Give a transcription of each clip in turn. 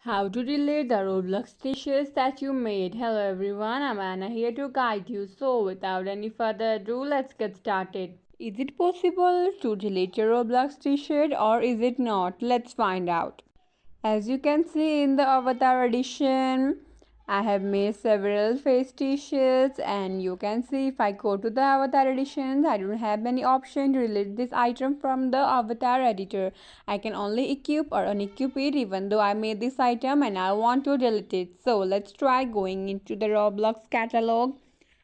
How to delete the Roblox t-shirts that you made. Hello everyone, I'm Anna here to guide you. So without any further ado, let's get started. Is it possible to delete your Roblox t-shirt or is it not? Let's find out. As you can see in the avatar edition, I have made several face t-shirts, and you can see if I go to the avatar editions, I don't have any option to delete this item from the avatar editor. I can only equip or unequip it even though I made this item and I want to delete it. So let's try going into the Roblox catalog.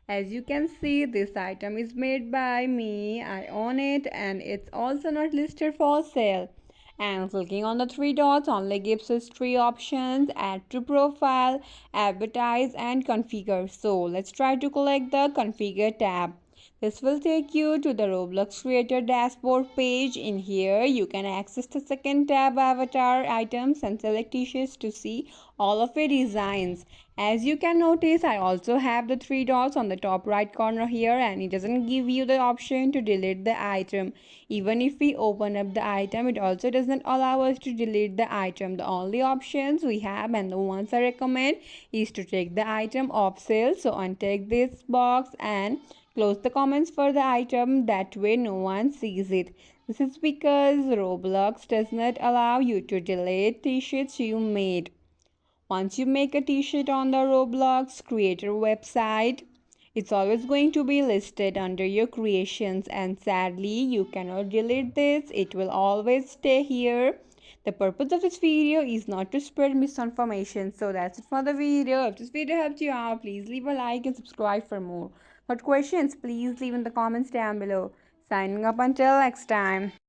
As you can see, this item is made by me. I own it and it's also not listed for sale. And clicking on the three dots only gives us three options: add to profile, advertise and configure. So let's try to click the configure tab. This will take you to the Roblox creator dashboard page. In here you can access the second tab, avatar items, and select t-shirts to see all of your designs. As you can notice, I also have the three dots on the top right corner here, and it doesn't give you the option to delete the item. Even if we open up the item, it also doesn't allow us to delete the item. The only options we have, and the ones I recommend, is to take the item off sale. So untick this box and close the comments for the item. That way no one sees it. This is because Roblox does not allow you to delete t-shirts you made. Once you make a t-shirt on the Roblox creator website, it's always going to be listed under your creations, and sadly you cannot delete this. It will always stay here. The purpose of this video is not to spread misinformation. So that's it for the video. If this video helped you out, please leave a like and subscribe for more. For questions, please leave in the comments down below. Signing up until next time.